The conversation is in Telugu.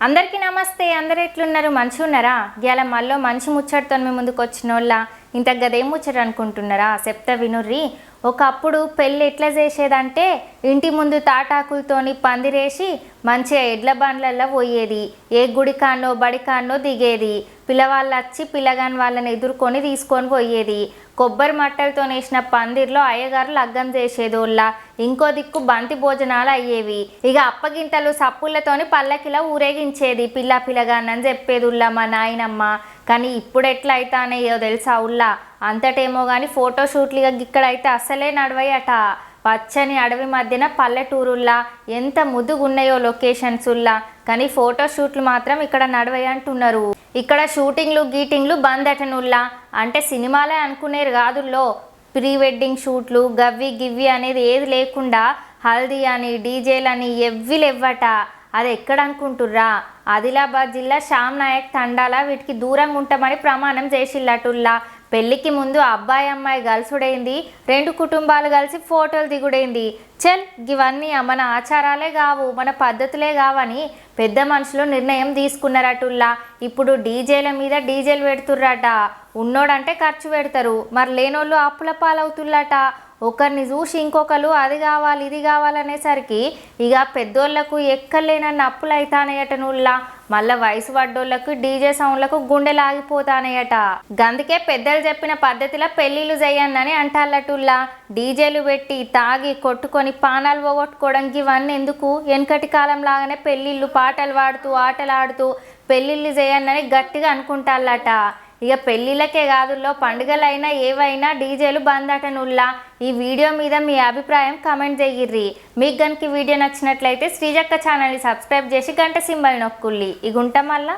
అందరికీ నమస్తే. అందరు ఎట్లున్నారు? మంచిగా ఉన్నారా? ఇవాళ మళ్ళీ మంచి ముచ్చటతో మీ ముందుకు వచ్చినోళ్ళ ఇంత గదేం ముచ్చట అనుకుంటున్నారా? చెప్తా వినుర్రి. ఒకప్పుడు పెళ్ళి ఎట్లా చేసేదంటే ఇంటి ముందు తాటాకులతోని పందిరేసి మంచిగా ఎడ్ల బండ్లల్లో పోయేది. ఏ గుడికాన్నో బడికాన్నో దిగేది. పిల్లవాళ్ళు వచ్చి పిల్లగాని వాళ్ళని ఎదుర్కొని తీసుకొని పోయేది. కొబ్బరి మట్టలతో వేసిన పందిర్లో అయ్యగారు లగ్గం చేసేదోళ్ళ. ఇంకో దిక్కు బంతి భోజనాలు అయ్యేవి. ఇక అప్పగింతలు సప్పులతోని పల్లకిలా ఊరేగించేది పిల్లగానని చెప్పేదిల్లా మా నాయనమ్మ. కానీ ఇప్పుడు ఎట్లా అవుతానయ్యో తెలుసా ఉల్లా? అంతటేమో కానీ ఫోటోషూట్లు ఇక ఇక్కడైతే అసలే నడవయట. పచ్చని అడవి మధ్యన పల్లెటూరుల్లా ఎంత ముద్దుగున్నాయో లొకేషన్సుల్లా. కానీ ఫోటోషూట్లు మాత్రం ఇక్కడ నడవయి అంటున్నారు. ఇక్కడ షూటింగ్లు బంద్ అటనుల్లా. అంటే సినిమాలే అనుకునేరు కాదుల్లో. ప్రీ వెడ్డింగ్ షూట్లు గవ్వి గివ్వి అనేది ఏది లేకుండా హల్దీ అని డీజేలని ఎవ్విలెవ్వట. అది ఎక్కడ అనుకుంటుర్రా? ఆదిలాబాద్ జిల్లా శ్యామ్ నాయక్ తండాల వీటికి దూరంగా ఉంటామని ప్రమాణం చేసిల్లటుల్లా. పెళ్లికి ముందు అబ్బాయి అమ్మాయి గలుసుడైంది. రెండు కుటుంబాలు కలిసి ఫోటోలు దిగుడైంది. చల్ ఇవన్నీ మన ఆచారాలే కావు, మన పద్ధతులే కావని పెద్ద మనుషులు నిర్ణయం తీసుకున్నారటుల్లా. ఇప్పుడు డీజేల మీద డీజేలు పెడుతుర్రట. ఉన్నోడంటే ఖర్చు పెడతారు, మరి లేనోళ్ళు అప్పుల పాలవుతుల్లట. ఒకరిని చూసి ఇంకొకరు అది కావాలి ఇది కావాలనేసరికి ఇక పెద్దోళ్లకు ఎక్కర్లేనన్న అప్పులు అవుతానయటనుల్లా. మళ్ళీ వయసు పడ్డోళ్లకు డీజే సౌండ్లకు గుండెలు ఆగిపోతానయట. గందుకే పెద్దలు చెప్పిన పద్ధతిలో పెళ్లిళ్ళు చేయన్నని అంటాళ్ళటుల్లా. డీజేలు పెట్టి తాగి కొట్టుకొని పానాలు పోగొట్టుకోవడం ఇవన్నీ ఎందుకు? వెనకటి కాలం లాగానే పెళ్ళిళ్ళు పాటలు పాడుతూ ఆటలు ఆడుతూ పెళ్ళిళ్ళు చేయన్నని గట్టిగా అనుకుంటాళ్ళట. ఇక పెళ్ళిళ్ళకే కాదుల్లో పండుగలైనా ఏవైనా డీజేలు బంద్ అటనుల్లా. ఈ వీడియో మీద మీ అభిప్రాయం కామెంట్ చెయ్యిర్రి. మీకు గనుక వీడియో నచ్చినట్లయితే శ్రీజక్క ఛానల్ని సబ్స్క్రైబ్ చేసి గంట సింబల్ నొక్కుల్లి. ఇగుంటాం మళ్ళా.